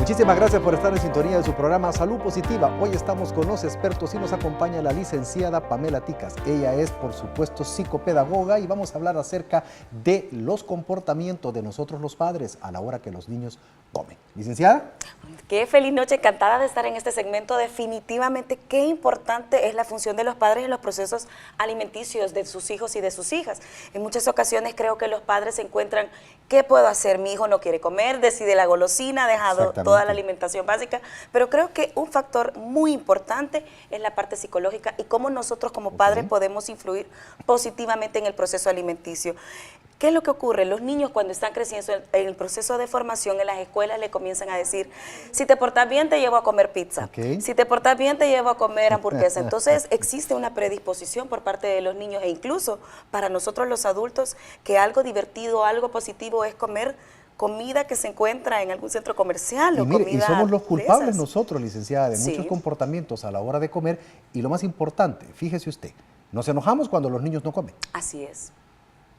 Muchísimas gracias por estar en sintonía de su programa Salud Positiva. Hoy estamos con los expertos y nos acompaña la licenciada Pamela Ticas. Ella es, por supuesto, psicopedagoga y vamos a hablar acerca de los comportamientos de nosotros los padres a la hora que los niños comen. Licenciada. Qué feliz noche, encantada de estar en este segmento. Definitivamente qué importante es la función de los padres en los procesos alimenticios de sus hijos y de sus hijas. En muchas ocasiones creo que los padres se encuentran, ¿qué puedo hacer? Mi hijo no quiere comer, decide la golosina, ha dejado toda la alimentación básica, pero creo que un factor muy importante es la parte psicológica y cómo nosotros como padres podemos influir positivamente en el proceso alimenticio. ¿Qué es lo que ocurre? Los niños cuando están creciendo en el proceso de formación en las escuelas le comienzan a decir, si te portas bien te llevo a comer pizza, si te portas bien te llevo a comer hamburguesa. Entonces existe una predisposición por parte de los niños e incluso para nosotros los adultos que algo divertido, algo positivo es comer comida que se encuentra en algún centro comercial o comida. Y somos los culpables nosotros, licenciada, de muchos comportamientos a la hora de comer y lo más importante, fíjese usted, nos enojamos cuando los niños no comen. Así es.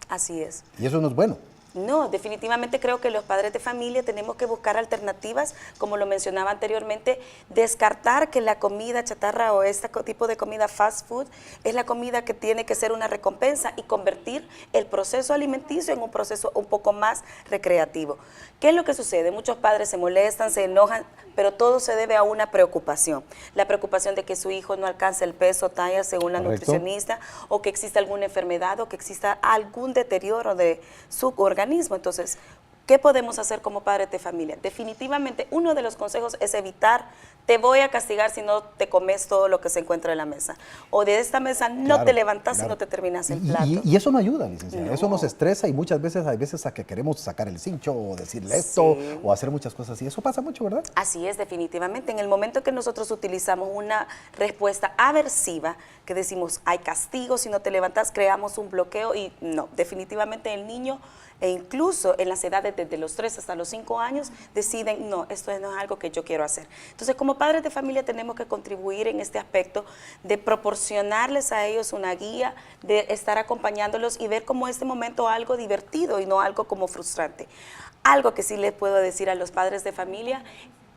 Así es. Y eso no es bueno. No, definitivamente creo que los padres de familia tenemos que buscar alternativas, como lo mencionaba anteriormente, descartar que la comida chatarra o este tipo de comida fast food es la comida que tiene que ser una recompensa y convertir el proceso alimenticio en un proceso un poco más recreativo. ¿Qué es lo que sucede? Muchos padres se molestan, se enojan, pero todo se debe a una preocupación. La preocupación de que su hijo no alcance el peso, talla según la nutricionista, o que exista alguna enfermedad o que exista algún deterioro de su organismo. Entonces, ¿qué podemos hacer como padres de familia? Definitivamente, uno de los consejos es evitar, te voy a castigar si no te comes todo lo que se encuentra en la mesa. O de esta mesa no te levantas si no te terminas el plato. Y eso no ayuda, licenciada. No. Eso nos estresa y muchas veces, hay veces a que queremos sacar el cincho o decirle esto o hacer muchas cosas así. Eso pasa mucho, ¿verdad? Así es, definitivamente. En el momento que nosotros utilizamos una respuesta aversiva, que decimos, hay castigo si no te levantas, creamos un bloqueo y no, definitivamente el niño e incluso en las edades desde los 3 hasta los 5 años deciden, no, esto no es algo que yo quiero hacer. Entonces, como padres de familia tenemos que contribuir en este aspecto de proporcionarles a ellos una guía, de estar acompañándolos y ver como este momento algo divertido y no algo como frustrante. Algo que sí les puedo decir a los padres de familia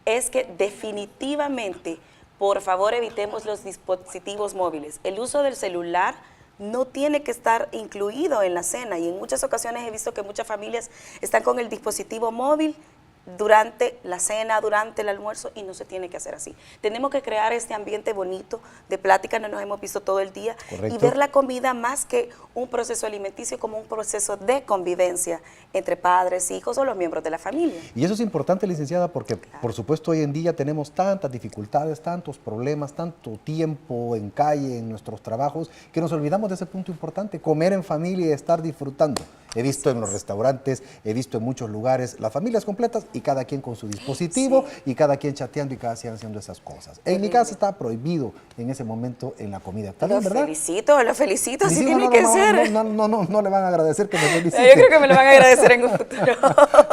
es que definitivamente, por favor, evitemos los dispositivos móviles. El uso del celular no tiene que estar incluido en la cena y en muchas ocasiones he visto que muchas familias están con el dispositivo móvil durante la cena, durante el almuerzo y no se tiene que hacer así. Tenemos que crear este ambiente bonito de plática, no nos hemos visto todo el día y ver la comida más que un proceso alimenticio como un proceso de convivencia entre padres, hijos o los miembros de la familia. Y eso es importante, licenciada, porque por supuesto hoy en día tenemos tantas dificultades, tantos problemas, tanto tiempo en calle, en nuestros trabajos, que nos olvidamos de ese punto importante, comer en familia y estar disfrutando. He visto en los restaurantes, he visto en muchos lugares las familias completas y cada quien con su dispositivo y cada quien chateando y cada quien haciendo esas cosas. En mi casa está prohibido en ese momento en la comida. Lo felicito, así tiene que ser. No le van a agradecer que me felicite. Yo creo que me lo van a agradecer en un futuro.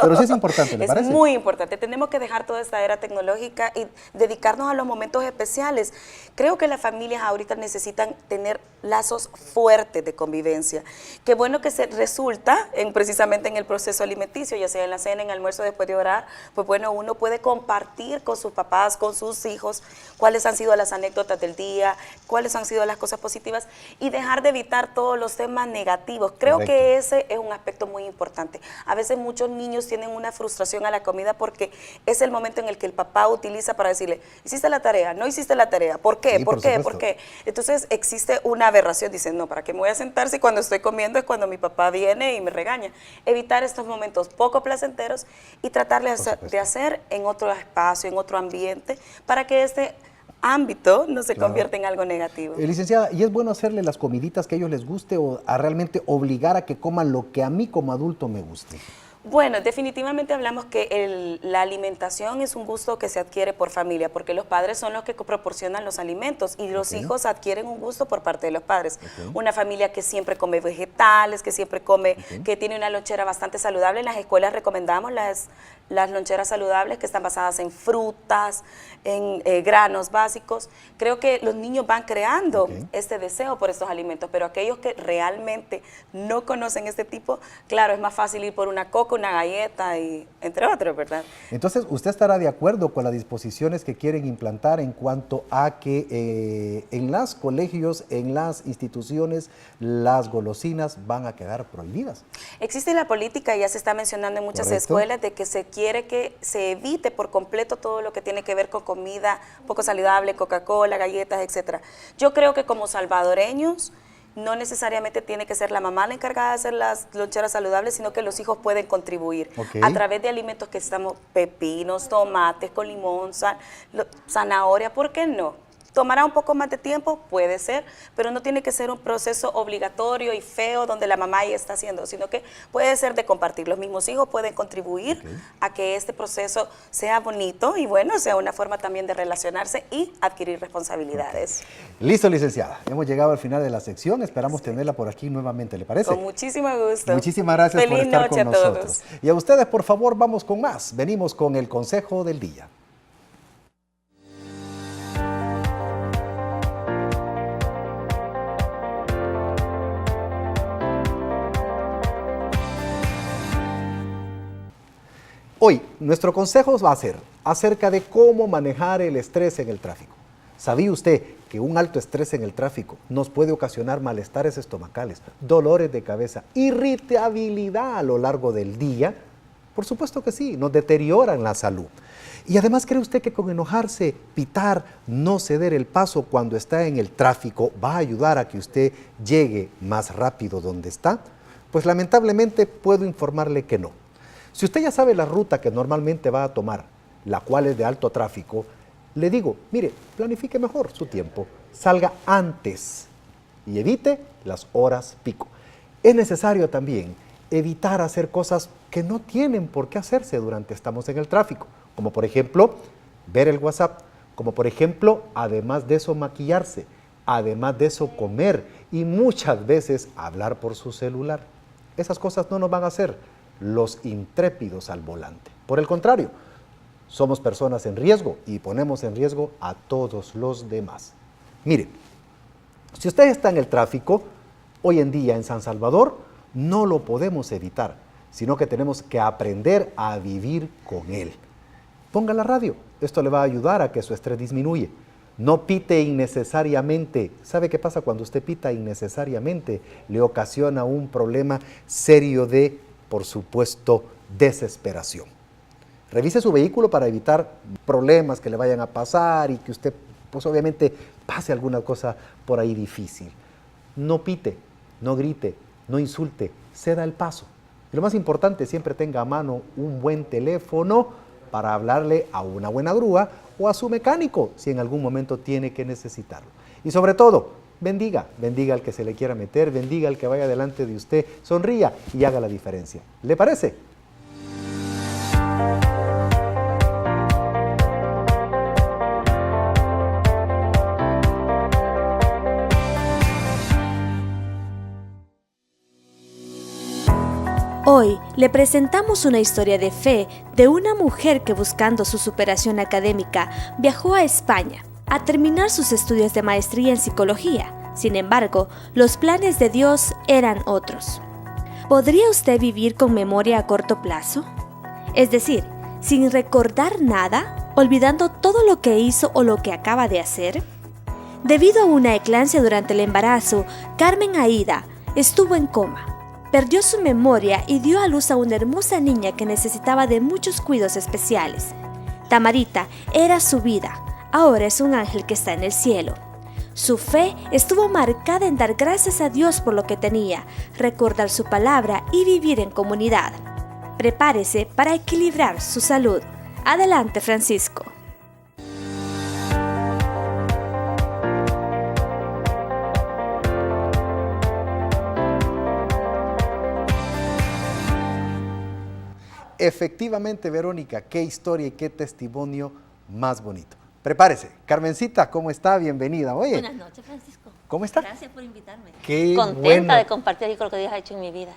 Pero sí es importante, ¿le parece? Es muy importante. Tenemos que dejar toda esta era tecnológica y dedicarnos a los momentos especiales. Creo que las familias ahorita necesitan tener lazos fuertes de convivencia. Qué bueno que se resulta precisamente en el proceso alimenticio, ya sea en la cena, en el almuerzo, después de orar, pues bueno, uno puede compartir con sus papás, con sus hijos, cuáles han sido las anécdotas del día, cuáles han sido las cosas positivas y dejar de evitar todos los temas negativos. Creo que ese es un aspecto muy importante. A veces muchos niños tienen una frustración a la comida porque es el momento en el que el papá utiliza para decirle, ¿hiciste la tarea? ¿No hiciste la tarea? ¿Por qué? Sí, ¿Por qué? ¿Por qué? Entonces existe una aberración, dicen, no, ¿para qué me voy a sentar si cuando estoy comiendo es cuando mi papá viene y me regaña? Evitar estos momentos poco placenteros y tratar de hacer en otro espacio, en otro ambiente, para que este ámbito no se convierta en algo negativo. Licenciada, ¿y es bueno hacerle las comiditas que a ellos les guste o a realmente obligar a que coman lo que a mí como adulto me guste? Bueno, definitivamente hablamos que la alimentación es un gusto que se adquiere por familia, porque los padres son los que proporcionan los alimentos y los hijos adquieren un gusto por parte de los padres. Una familia que siempre come vegetales, que siempre come, que tiene una lonchera bastante saludable. En las escuelas recomendamos las loncheras saludables que están basadas en frutas, en granos básicos. Creo que los niños van creando este deseo por estos alimentos, pero aquellos que realmente no conocen este tipo, claro, es más fácil ir por una coca, una galleta y entre otros, ¿verdad? Entonces, ¿usted estará de acuerdo con las disposiciones que quieren implantar en cuanto a que en los colegios, en las instituciones, las golosinas van a quedar prohibidas? Existe la política, ya se está mencionando en muchas escuelas, de que se quiere que se evite por completo todo lo que tiene que ver con comida poco saludable, Coca-Cola, galletas, etcétera. Yo creo que como salvadoreños no necesariamente tiene que ser la mamá la encargada de hacer las loncheras saludables, sino que los hijos pueden contribuir a través de alimentos que estamos, pepinos, tomates con limón, zanahoria, ¿por qué no? ¿Tomará un poco más de tiempo? Puede ser, pero no tiene que ser un proceso obligatorio y feo donde la mamá ya está haciendo, sino que puede ser de compartir. Los mismos hijos pueden contribuir a que este proceso sea bonito y bueno, sea una forma también de relacionarse y adquirir responsabilidades. Listo, licenciada. Hemos llegado al final de la sección. Esperamos tenerla por aquí nuevamente, ¿le parece? Con muchísimo gusto. Muchísimas gracias por estar con nosotros. Todos. Y a ustedes, por favor, vamos con más. Venimos con el consejo del día. Hoy, nuestro consejo va a ser acerca de cómo manejar el estrés en el tráfico. ¿Sabía usted que un alto estrés en el tráfico nos puede ocasionar malestares estomacales, dolores de cabeza, irritabilidad a lo largo del día? Por supuesto que sí, nos deterioran la salud. Y además, ¿cree usted que con enojarse, pitar, no ceder el paso cuando está en el tráfico va a ayudar a que usted llegue más rápido donde está? Pues lamentablemente puedo informarle que no. Si usted ya sabe la ruta que normalmente va a tomar, la cual es de alto tráfico, le digo, mire, planifique mejor su tiempo, salga antes y evite las horas pico. Es necesario también evitar hacer cosas que no tienen por qué hacerse durante estamos en el tráfico, como por ejemplo, ver el WhatsApp, como por ejemplo, además de eso maquillarse, además de eso comer y muchas veces hablar por su celular. Esas cosas no nos van a hacer los intrépidos al volante. Por el contrario, somos personas en riesgo y ponemos en riesgo a todos los demás. Mire, si usted está en el tráfico, hoy en día en San Salvador no lo podemos evitar, sino que tenemos que aprender a vivir con él. Ponga la radio, esto le va a ayudar a que su estrés disminuya. No pite innecesariamente. ¿Sabe qué pasa cuando usted pita innecesariamente? Le ocasiona un problema serio de, por supuesto, desesperación. Revise su vehículo para evitar problemas que le vayan a pasar y que usted, pues obviamente, pase alguna cosa por ahí difícil. No pite, no grite, no insulte, ceda el paso. Y lo más importante, siempre tenga a mano un buen teléfono para hablarle a una buena grúa o a su mecánico si en algún momento tiene que necesitarlo. Y sobre todo, bendiga al que se le quiera meter, bendiga al que vaya delante de usted, sonría y haga la diferencia. ¿Le parece? Hoy le presentamos una historia de fe de una mujer que, buscando su superación académica, viajó a España a terminar sus estudios de maestría en psicología. Sin embargo, los planes de Dios eran otros. ¿Podría usted vivir con memoria a corto plazo? Es decir, sin recordar nada, olvidando todo lo que hizo o lo que acaba de hacer. Debido a una eclampsia durante el embarazo, Carmen Aida estuvo en coma. Perdió su memoria y dio a luz a una hermosa niña que necesitaba de muchos cuidados especiales. Tamarita era su vida, ahora es un ángel que está en el cielo. Su fe estuvo marcada en dar gracias a Dios por lo que tenía, recordar su palabra y vivir en comunidad. Prepárese para equilibrar su salud. Adelante, Francisco. Efectivamente, Verónica, qué historia y qué testimonio más bonito. Prepárese. Carmencita, ¿cómo está? Bienvenida. Oye, Buenas noches, Francisco. ¿Cómo está? Gracias por invitarme. Qué Contenta bueno. de compartir con lo que Dios ha hecho en mi vida.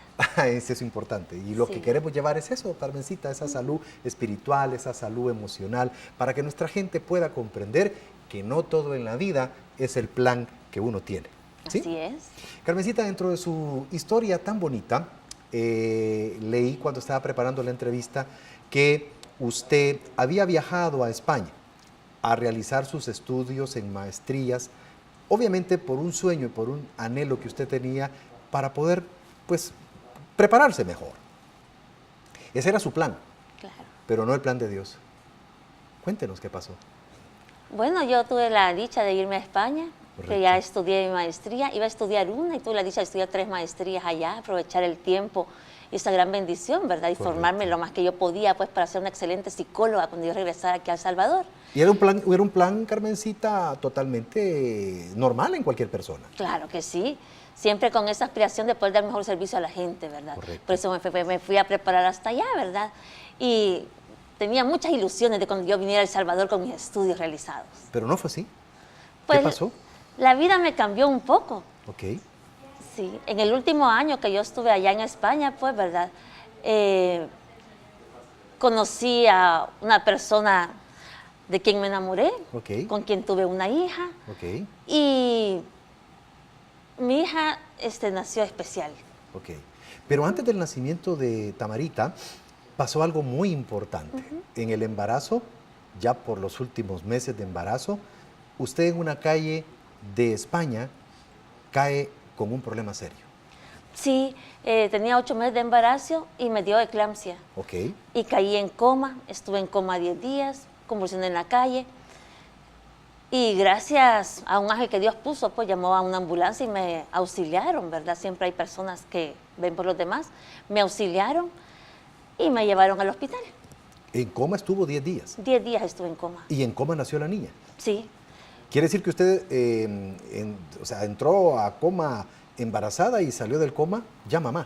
Eso es importante. Y lo Sí. que queremos llevar es eso, Carmencita, esa salud espiritual, esa salud emocional, para que nuestra gente pueda comprender que no todo en la vida es el plan que uno tiene. ¿Sí? Así es. Carmencita, dentro de su historia tan bonita, leí cuando estaba preparando la entrevista que usted había viajado a España a realizar sus estudios en maestrías, obviamente por un sueño y por un anhelo que usted tenía para poder, pues, prepararse mejor. Ese era su plan, Claro. pero no el plan de Dios. Cuéntenos qué pasó. Bueno, yo tuve la dicha de irme a España, Correcto. que ya estudié mi maestría. Iba a estudiar una y tuve la dicha de estudiar 3 maestrías allá, aprovechar el tiempo y esa gran bendición, ¿verdad? Y Correcto. formarme lo más que yo podía, pues, para ser una excelente psicóloga cuando yo regresara aquí a El Salvador. Y era un plan, Carmencita, totalmente normal en cualquier persona. Claro que sí, siempre con esa aspiración de poder dar mejor servicio a la gente, ¿verdad? Correcto. Por eso me fui a preparar hasta allá, ¿verdad? Y tenía muchas ilusiones de cuando yo viniera a El Salvador con mis estudios realizados. Pero no fue así. Pues, ¿Qué pasó? La vida me cambió un poco, Ok. sí. En el último año que yo estuve allá en España, pues, ¿verdad? Conocí a una persona de quien me enamoré, Ok. con quien tuve una hija. Ok. Y mi hija nació especial. Ok. Pero antes del nacimiento de Tamarita, pasó algo muy importante. En el embarazo, ya por los últimos meses de embarazo, usted en una calle de España cae con un problema serio. Sí, tenía 8 meses de embarazo y me dio eclampsia. Ok. Y caí en coma, estuve en coma 10 días, convulsioné en la calle. Y gracias a un ángel que Dios puso, pues llamó a una ambulancia y me auxiliaron, ¿verdad? Siempre hay personas que ven por los demás. Me auxiliaron y me llevaron al hospital. En coma estuvo 10 días. 10 días estuve en coma. Y en coma nació la niña. Sí, Quiere decir que usted o sea, entró a coma embarazada y salió del coma ya mamá.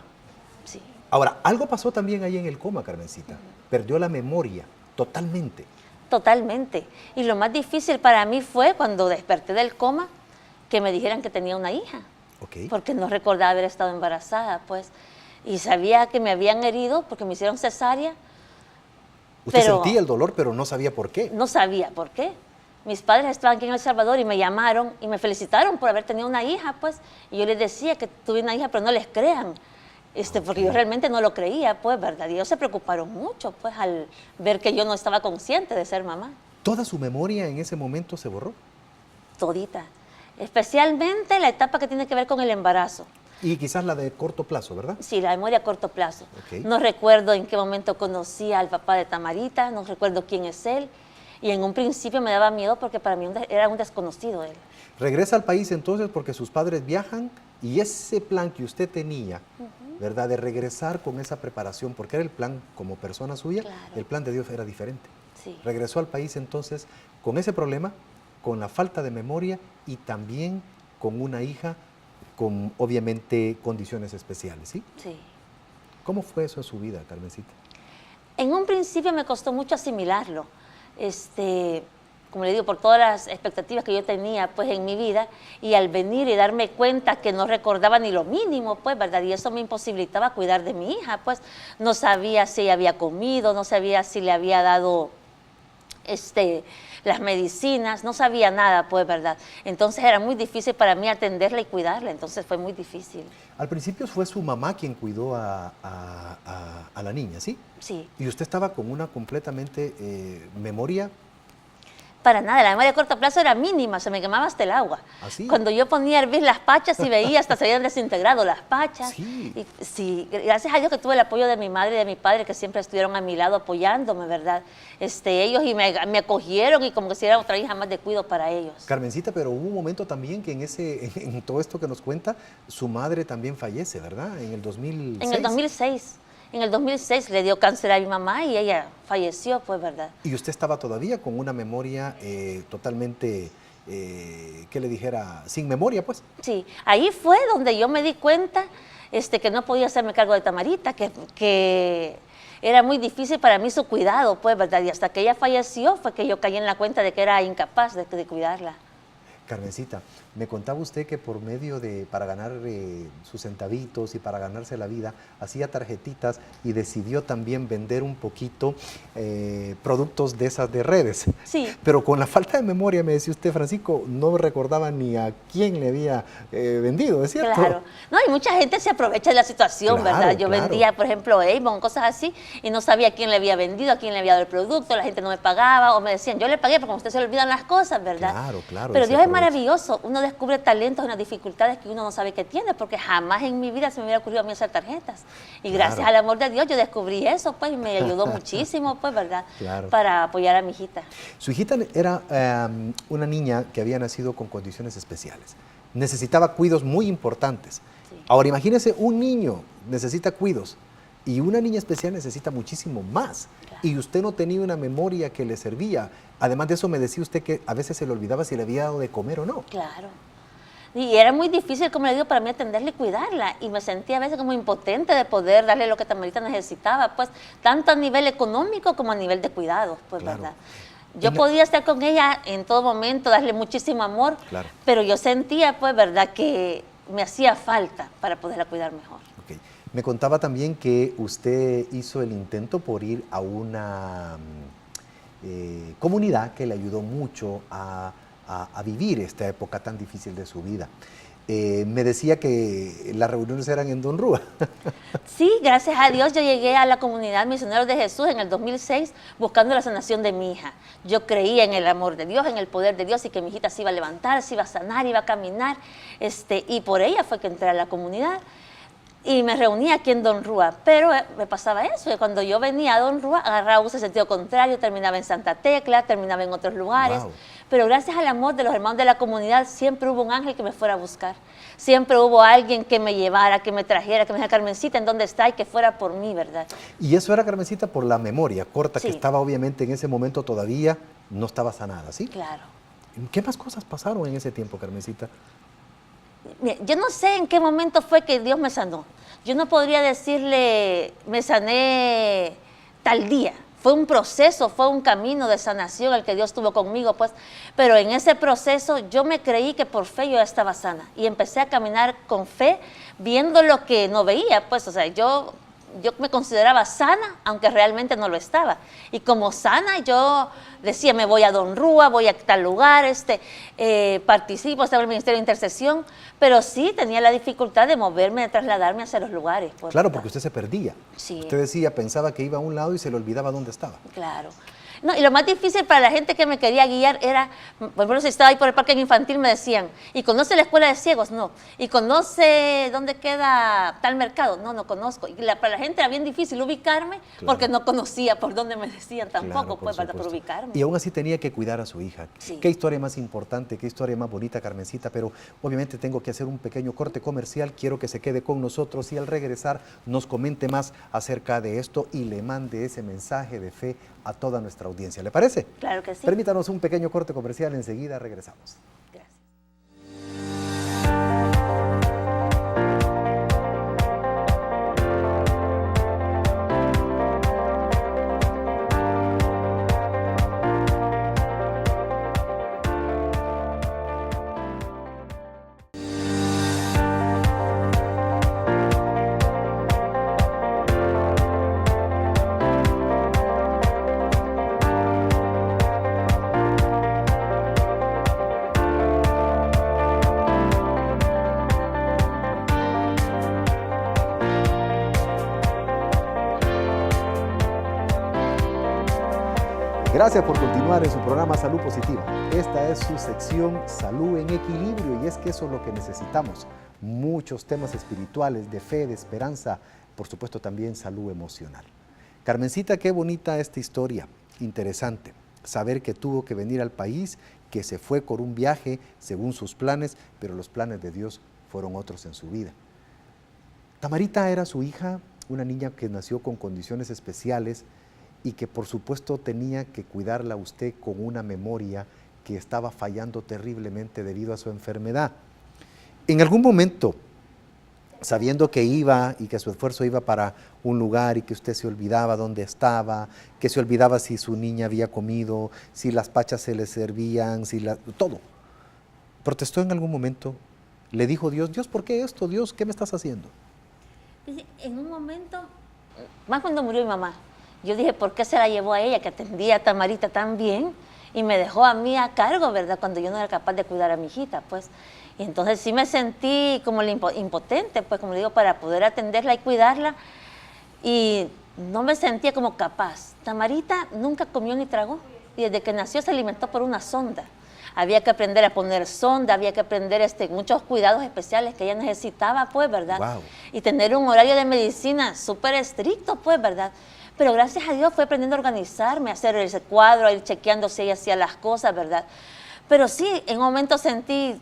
sí. Ahora, algo pasó también ahí en el coma, Carmencita. Perdió la memoria totalmente. Totalmente. Y lo más difícil para mí fue cuando desperté del coma que me dijeran que tenía una hija. Ok. Porque no recordaba haber estado embarazada, pues. Y sabía que me habían herido porque me hicieron cesárea. Usted pero- sentía el dolor, pero no sabía por qué. No sabía por qué. Mis padres estaban aquí en El Salvador y me llamaron y me felicitaron por haber tenido una hija, pues. Y yo les decía que tuve una hija, pero no les crean. Porque yo realmente no lo creía, pues, ¿verdad? Y ellos se preocuparon mucho, pues, al ver que yo no estaba consciente de ser mamá. ¿Toda su memoria en ese momento se borró? Todita. Especialmente la etapa que tiene que ver con el embarazo. Y quizás la de corto plazo, ¿verdad? Sí, la memoria a corto plazo. Ok. No recuerdo en qué momento conocí al papá de Tamarita, no recuerdo quién es él. Y en un principio me daba miedo porque para mí era un desconocido él. Regresa al país entonces porque sus padres viajan y ese plan que usted tenía, ¿verdad? De regresar con esa preparación, porque era el plan como persona suya, Claro. el plan de Dios era diferente. Sí. Regresó al país entonces con ese problema, con la falta de memoria y también con una hija con obviamente condiciones especiales, ¿sí? Sí. ¿Cómo fue eso en su vida, Carmencita? En un principio me costó mucho asimilarlo. Como le digo, por todas las expectativas que yo tenía pues en mi vida, y al venir y darme cuenta que no recordaba ni lo mínimo, pues, ¿verdad? Y eso me imposibilitaba cuidar de mi hija, pues no sabía si ella había comido, no sabía si le había dado las medicinas, no sabía nada, pues, ¿verdad? Entonces era muy difícil para mí atenderla y cuidarla, entonces fue muy difícil. Al principio fue su mamá quien cuidó a la niña, ¿sí? Sí. Y usted estaba con una completamente memoria. Para nada, la memoria a corto plazo era mínima, se me quemaba hasta el agua. ¿Así? Cuando yo ponía a hervir las pachas y veía hasta se habían desintegrado las pachas. Sí. Y, sí, gracias a Dios que tuve el apoyo de mi madre y de mi padre que siempre estuvieron a mi lado apoyándome, ¿verdad? Ellos me acogieron y como que si era otra hija más de cuido para ellos. Carmencita, pero hubo un momento también que en todo esto que nos cuenta, su madre también fallece, ¿verdad? En el 2006. En el 2006. En el 2006 le dio cáncer a mi mamá y ella falleció, pues, ¿verdad? Y usted estaba todavía con una memoria totalmente, ¿qué le dijera? Sin memoria, pues. Sí, ahí fue donde yo me di cuenta que no podía hacerme cargo de Tamarita, que era muy difícil para mí su cuidado, pues, ¿verdad? Y hasta que ella falleció fue que yo caí en la cuenta de que era incapaz de cuidarla. Carmencita, me contaba usted que por medio para ganar sus centavitos y para ganarse la vida, hacía tarjetitas y decidió también vender un poquito productos de esas de redes. Sí. Pero con la falta de memoria, me decía usted, Francisco, no recordaba ni a quién le había vendido, ¿es cierto? Claro. No, y mucha gente se aprovecha de la situación, Claro, ¿verdad? Yo claro. vendía, por ejemplo, Avon, cosas así, y no sabía a quién le había vendido, a quién le había dado el producto, la gente no me pagaba, o me decían, yo le pagué, porque a usted se le olvidan las cosas, ¿verdad? Claro, claro. Pero y se Dios es aprovecha. maravilloso, uno descubre talentos en las dificultades que uno no sabe que tiene, porque jamás en mi vida se me hubiera ocurrido a mí hacer tarjetas. Y gracias Claro. al amor de Dios yo descubrí eso, pues, y me ayudó muchísimo, pues, ¿verdad? Claro. Para apoyar a mi hijita. Su hijita era una niña que había nacido con condiciones especiales. Necesitaba cuidos muy importantes. Sí. Ahora imagínese, un niño necesita cuidos y una niña especial necesita muchísimo más. Claro. Y usted no tenía una memoria que le servía. Además de eso, me decía usted que a veces se le olvidaba si le había dado de comer o no. Claro. Y era muy difícil, como le digo, para mí atenderla y cuidarla. Y me sentía a veces como impotente de poder darle lo que Tamarita necesitaba, pues, tanto a nivel económico como a nivel de cuidados, pues, Claro. ¿verdad? Yo podía estar con ella en todo momento, darle muchísimo amor, Claro. pero yo sentía, pues, ¿verdad?, que me hacía falta para poderla cuidar mejor. Ok. Me contaba también que usted hizo el intento por ir a una comunidad que le ayudó mucho a vivir esta época tan difícil de su vida. Me decía que las reuniones eran en Don Rúa. Sí, gracias a Dios yo llegué a la comunidad Misioneros de Jesús en el 2006 buscando la sanación de mi hija. Yo creía en el amor de Dios, en el poder de Dios y que mi hijita se iba a levantar, se iba a sanar, iba a caminar. Y por ella fue que entré a la comunidad y me reuní aquí en Don Rúa. Pero me pasaba eso, que cuando yo venía a Don Rúa agarraba bus en sentido contrario, terminaba en Santa Tecla, terminaba en otros lugares. Wow. Pero gracias al amor de los hermanos de la comunidad siempre hubo un ángel que me fuera a buscar. Siempre hubo alguien que me llevara, que me trajera, que me dijera, Carmencita, ¿en dónde está? Y que fuera por mí, ¿verdad? Y eso era, Carmencita, por la memoria corta que Sí. estaba obviamente en ese momento todavía no estaba sanada, ¿sí? Claro. ¿Qué más cosas pasaron en ese tiempo, Carmencita? Mira, yo no sé en qué momento fue que Dios me sanó. Yo no podría decirle, me sané tal día. Fue un proceso, fue un camino de sanación el que Dios tuvo conmigo, pues. Pero en ese proceso yo me creí que por fe yo ya estaba sana. Y empecé a caminar con fe, viendo lo que no veía, pues. O sea, yo me consideraba sana, aunque realmente no lo estaba. Y como sana, yo decía, me voy a Don Rúa, voy a tal lugar, participo, estaba en el Ministerio de Intercesión, pero sí tenía la dificultad de moverme, de trasladarme hacia los lugares. Pues, Claro, ¿verdad? porque usted se perdía. Sí. Usted decía, pensaba que iba a un lado y se le olvidaba dónde estaba. Claro. No, y lo más difícil para la gente que me quería guiar era, por ejemplo, si estaba ahí por el parque infantil, me decían, ¿y conoce la escuela de ciegos? No. ¿Y conoce dónde queda tal mercado? No, no conozco. Y para la gente era bien difícil ubicarme porque no conocía por dónde me decían tampoco, Claro, pues, para supuesto. ubicarme. Y aún así tenía que cuidar a su hija. Sí. Qué historia más importante, qué historia más bonita, Carmencita, pero obviamente tengo que hacer un pequeño corte comercial, quiero que se quede con nosotros y al regresar nos comente más acerca de esto y le mande ese mensaje de fe a toda nuestra audiencia. ¿Le parece? Claro que sí. Permítanos un pequeño corte comercial, enseguida regresamos. Gracias. Gracias por continuar en su programa Salud Positiva. Esta es su sección Salud en Equilibrio y es que eso es lo que necesitamos. Muchos temas espirituales, de fe, de esperanza, por supuesto también salud emocional. Carmencita, qué bonita esta historia, interesante. Saber que tuvo que venir al país, que se fue por un viaje según sus planes, pero los planes de Dios fueron otros en su vida. Tamarita era su hija, una niña que nació con condiciones especiales, y que por supuesto tenía que cuidarla a usted con una memoria que estaba fallando terriblemente debido a su enfermedad. En algún momento, sabiendo que iba y que su esfuerzo iba para un lugar y que usted se olvidaba dónde estaba, que se olvidaba si su niña había comido, si las pachas se le servían, todo. ¿Protestó en algún momento? ¿Le dijo Dios, Dios, ¿por qué esto? Dios, ¿qué me estás haciendo? En un momento, más cuando murió mi mamá, yo dije, ¿por qué se la llevó a ella, que atendía a Tamarita tan bien, y me dejó a mí a cargo, ¿verdad? Cuando yo no era capaz de cuidar a mi hijita, pues. Y entonces sí me sentí como impotente, pues, como le digo, para poder atenderla y cuidarla. Y no me sentía como capaz. Tamarita nunca comió ni tragó. Y desde que nació se alimentó por una sonda. Había que aprender a poner sonda, había que aprender muchos cuidados especiales que ella necesitaba, pues, ¿verdad? Wow. Y tener un horario de medicina súper estricto, pues, ¿verdad? Pero gracias a Dios fue aprendiendo a organizarme, a hacer ese cuadro, a ir chequeando si ella hacía las cosas, ¿verdad? Pero sí, en un momento sentí,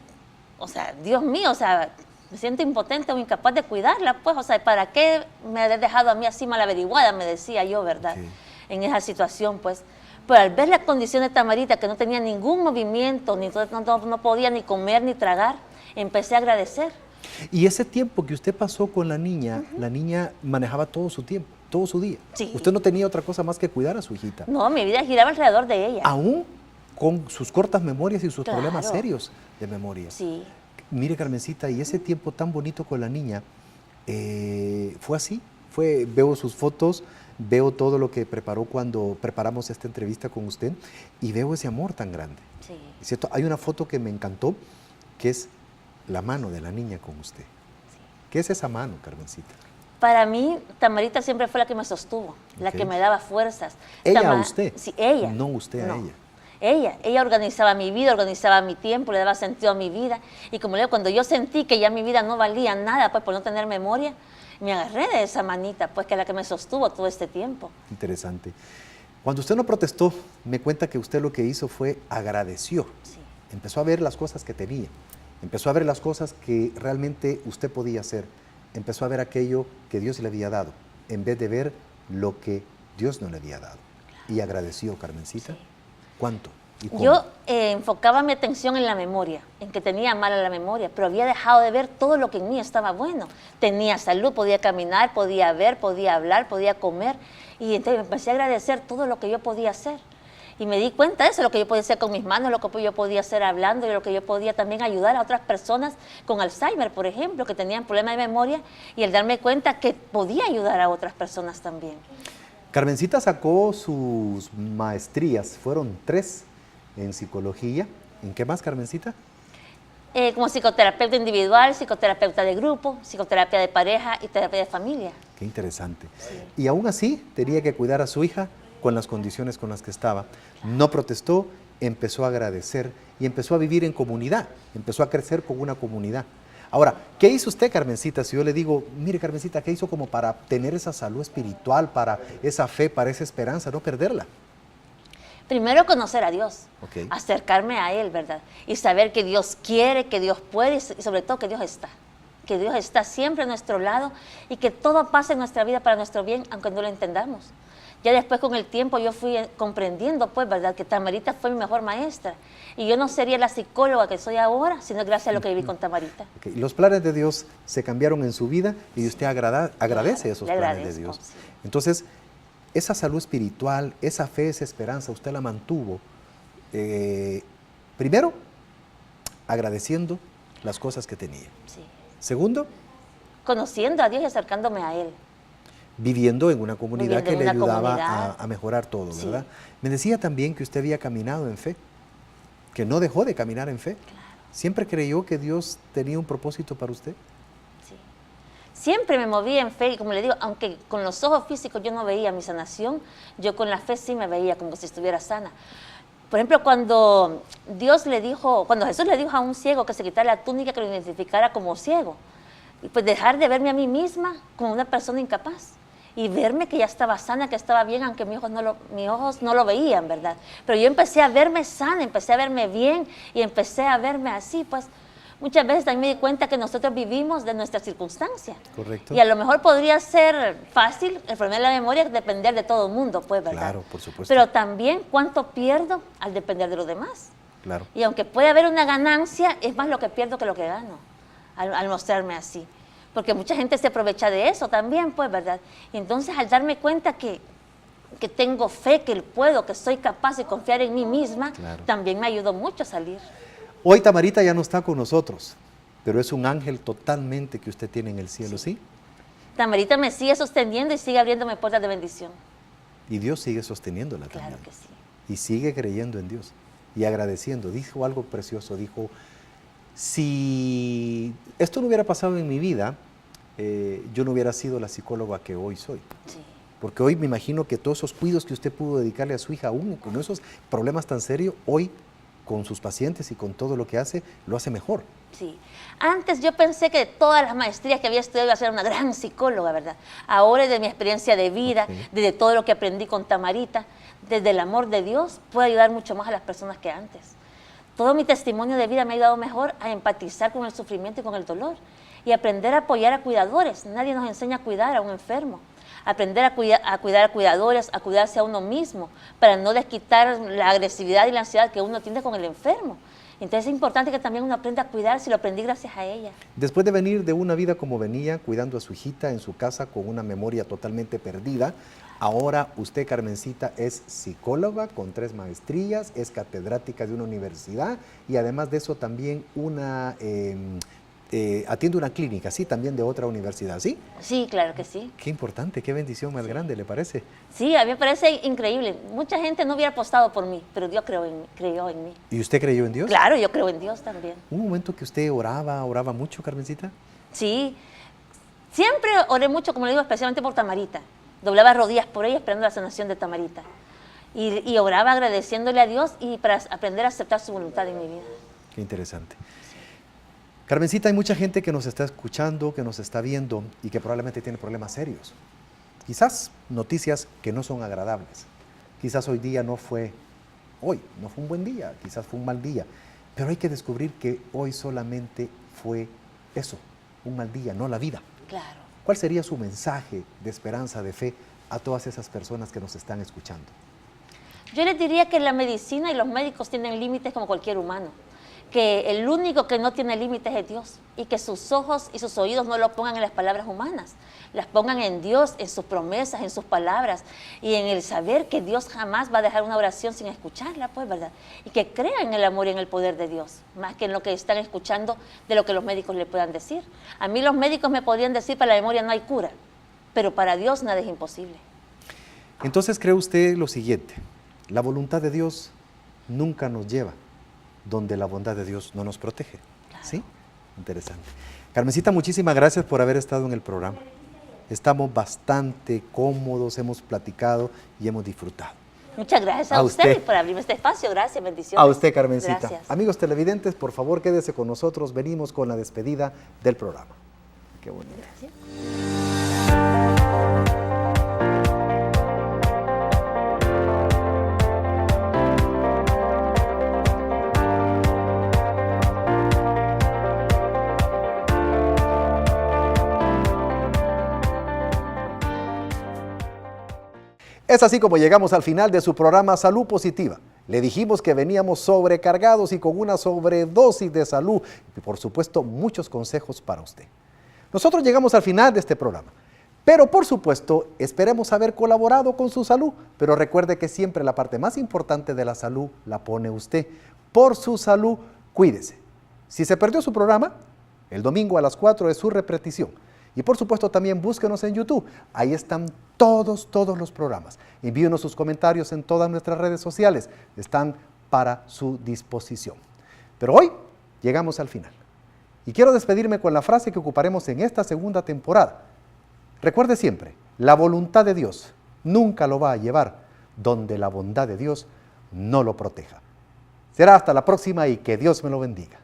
o sea, Dios mío, o sea, me siento impotente o incapaz de cuidarla, pues, o sea, ¿para qué me has dejado a mí así mal averiguada? Me decía yo, ¿verdad? Sí. En esa situación, pues. Pero al ver la condición de Tamarita, que no tenía ningún movimiento, no podía ni comer ni tragar, empecé a agradecer. Y ese tiempo que usted pasó con la niña manejaba todo su tiempo, todo su día. Sí. Usted no tenía otra cosa más que cuidar a su hijita. No, mi vida giraba alrededor de ella. Aún con sus cortas memorias y sus Claro. problemas serios de memoria. Sí. Mire, Carmencita, y ese tiempo tan bonito con la niña, fue así. Veo sus fotos, veo todo lo que preparó cuando preparamos esta entrevista con usted y veo ese amor tan grande. Sí. ¿Cierto? Hay una foto que me encantó, que es la mano de la niña con usted. ¿Qué es esa mano, Carmencita? Para mí, Tamarita siempre fue la que me sostuvo, la Ok. que me daba fuerzas. ¿Ella a usted? Sí, ella. No usted a ella. Ella organizaba mi vida, organizaba mi tiempo, le daba sentido a mi vida. Y como le digo, cuando yo sentí que ya mi vida no valía nada, pues por no tener memoria, me agarré de esa manita, pues que es la que me sostuvo todo este tiempo. Interesante. Cuando usted no protestó, me cuenta que usted lo que hizo fue agradeció. Sí. Empezó a ver las cosas que tenía. Empezó a ver las cosas que realmente usted podía hacer. Empezó a ver aquello que Dios le había dado, en vez de ver lo que Dios no le había dado. Y agradeció, Carmencita. Sí. ¿Cuánto? ¿Y cómo? Yo enfocaba mi atención en la memoria, en que tenía mala la memoria, pero había dejado de ver todo lo que en mí estaba bueno. Tenía salud, podía caminar, podía ver, podía hablar, podía comer. Y entonces empecé a agradecer todo lo que yo podía hacer. Y me di cuenta de eso, lo que yo podía hacer con mis manos, lo que yo podía hacer hablando y lo que yo podía también ayudar a otras personas con Alzheimer, por ejemplo, que tenían problemas de memoria, y el darme cuenta que podía ayudar a otras personas también. Carmencita sacó sus maestrías, fueron 3 en psicología. ¿En qué más, Carmencita? Como psicoterapeuta individual, psicoterapeuta de grupo, psicoterapia de pareja y terapia de familia. Qué interesante. Sí. Y aún así tenía que cuidar a su hija con las condiciones con las que estaba. No protestó, empezó a agradecer y empezó a vivir en comunidad, empezó a crecer con una comunidad. Ahora, ¿qué hizo usted, Carmencita? Si yo le digo, mire, Carmencita, ¿qué hizo como para tener esa salud espiritual, para esa fe, para esa esperanza, no perderla? Primero conocer a Dios, Ok. acercarme a Él, ¿verdad? Y saber que Dios quiere, que Dios puede y sobre todo que Dios está. Que Dios está siempre a nuestro lado y que todo pasa en nuestra vida para nuestro bien, aunque no lo entendamos. Ya después con el tiempo yo fui comprendiendo, pues, ¿verdad? Que Tamarita fue mi mejor maestra. Y yo no sería la psicóloga que soy ahora, sino gracias a lo que viví con Tamarita. Ok, los planes de Dios se cambiaron en su vida y usted agradece esos le planes de agradezco, Dios. sí. Entonces, esa salud espiritual, esa fe, esa esperanza, usted la mantuvo, primero, agradeciendo las cosas que tenía. Sí. Segundo, Conociendo a Dios y acercándome a Él. viviendo en una comunidad Viviendo que en le una ayudaba comunidad. a mejorar todo, Sí. ¿verdad? Me decía también que usted había caminado en fe, que no dejó de caminar en fe. ¿Siempre creyó que Dios tenía un propósito para usted? Sí. Siempre me moví en fe y como le digo, aunque con los ojos físicos yo no veía mi sanación, yo con la fe sí me veía como si estuviera sana. Por ejemplo, cuando Jesús le dijo a un ciego que se quitara la túnica, que lo identificara como ciego, y pues dejar de verme a mí misma como una persona incapaz y verme que ya estaba sana, que estaba bien, aunque mis ojos no lo veían, ¿verdad? Pero yo empecé a verme sana, empecé a verme bien y empecé a verme así, pues muchas veces también me di cuenta que nosotros vivimos de nuestras circunstancias. Correcto. Y a lo mejor podría ser fácil, el problema de la memoria es depender de todo el mundo, pues, ¿verdad? Claro, por supuesto. Pero también cuánto pierdo al depender de los demás. Claro. Y aunque puede haber una ganancia, es más lo que pierdo que lo que gano al mostrarme así. Porque mucha gente se aprovecha de eso también, pues, ¿verdad? Y entonces al darme cuenta que tengo fe, que puedo, que soy capaz de confiar en mí misma, Claro. también me ayudó mucho a salir. Hoy Tamarita ya no está con nosotros, pero es un ángel totalmente que usted tiene en el cielo, ¿sí? Tamarita me sigue sosteniendo y sigue abriéndome puertas de bendición. Y Dios sigue sosteniéndola también. Claro que sí. Y sigue creyendo en Dios y agradeciendo. Dijo algo precioso, dijo, si esto no hubiera pasado en mi vida, yo no hubiera sido la psicóloga que hoy soy. Sí. Porque hoy me imagino que todos esos cuidados que usted pudo dedicarle a su hija, aún con esos problemas tan serios, hoy con sus pacientes y con todo lo que hace, lo hace mejor. Sí. Antes yo pensé que de todas las maestrías que había estudiado iba a ser una gran psicóloga, ¿verdad? Ahora, de mi experiencia de vida, desde todo lo que aprendí con Tamarita, desde el amor de Dios, puedo ayudar mucho más a las personas que antes. Todo mi testimonio de vida me ha ayudado mejor a empatizar con el sufrimiento y con el dolor y aprender a apoyar a cuidadores. Nadie nos enseña a cuidar a un enfermo. Aprender a cuidar a cuidadores, a cuidarse a uno mismo, para no desquitar la agresividad y la ansiedad que uno tiene con el enfermo. Entonces es importante que también uno aprenda a cuidarse y lo aprendí gracias a ella. Después de venir de una vida como venía, cuidando a su hijita en su casa con una memoria totalmente perdida, ahora usted, Carmencita, es psicóloga con 3 maestrías, es catedrática de una universidad y además de eso también atiende una clínica, sí, también de otra universidad, ¿sí? Sí, claro que sí. Qué importante, qué bendición más grande, ¿le parece? Sí, a mí me parece increíble. Mucha gente no hubiera apostado por mí, pero Dios creyó en mí. ¿Y usted creyó en Dios? Claro, yo creo en Dios también. ¿Un momento que usted oraba mucho, Carmencita? Sí, siempre oré mucho, como le digo, especialmente por Tamarita. Doblaba rodillas por ella esperando la sanación de Tamarita. Y oraba agradeciéndole a Dios y para aprender a aceptar su voluntad en mi vida. Qué interesante. Carmencita, hay mucha gente que nos está escuchando, que nos está viendo y que probablemente tiene problemas serios. Quizás noticias que no son agradables. Quizás hoy día no fue un buen día, quizás fue un mal día. Pero hay que descubrir que hoy solamente fue eso, un mal día, no la vida. Claro. ¿Cuál sería su mensaje de esperanza, de fe a todas esas personas que nos están escuchando? Yo les diría que la medicina y los médicos tienen límites como cualquier humano, que el único que no tiene límites es Dios y que sus ojos y sus oídos no lo pongan en las palabras humanas, las pongan en Dios, en sus promesas, en sus palabras y en el saber que Dios jamás va a dejar una oración sin escucharla, pues, ¿verdad? Y que crean en el amor y en el poder de Dios, más que en lo que están escuchando de lo que los médicos le puedan decir. A mí los médicos me podrían decir, para la memoria no hay cura, pero para Dios nada es imposible. Entonces, ¿cree usted lo siguiente? La voluntad de Dios nunca nos lleva donde la bondad de Dios no nos protege. Claro. ¿Sí? Interesante. Carmencita, muchísimas gracias por haber estado en el programa. Estamos bastante cómodos, hemos platicado y hemos disfrutado. Muchas gracias a usted por abrirme este espacio. Gracias, bendiciones. A usted, Carmencita. Gracias. Amigos televidentes, por favor, quédese con nosotros. Venimos con la despedida del programa. Qué bonito. Gracias. Es así como llegamos al final de su programa Salud Positiva. Le dijimos que veníamos sobrecargados y con una sobredosis de salud y por supuesto muchos consejos para usted. Nosotros llegamos al final de este programa, pero por supuesto esperemos haber colaborado con su salud, pero recuerde que siempre la parte más importante de la salud la pone usted. Por su salud, cuídese. Si se perdió su programa, el domingo a las 4 es su repetición. Y por supuesto también búsquenos en YouTube, ahí están todos los programas. Envíenos sus comentarios en todas nuestras redes sociales, están para su disposición. Pero hoy llegamos al final. Y quiero despedirme con la frase que ocuparemos en esta segunda temporada. Recuerde siempre, la voluntad de Dios nunca lo va a llevar donde la bondad de Dios no lo proteja. Será hasta la próxima y que Dios me lo bendiga.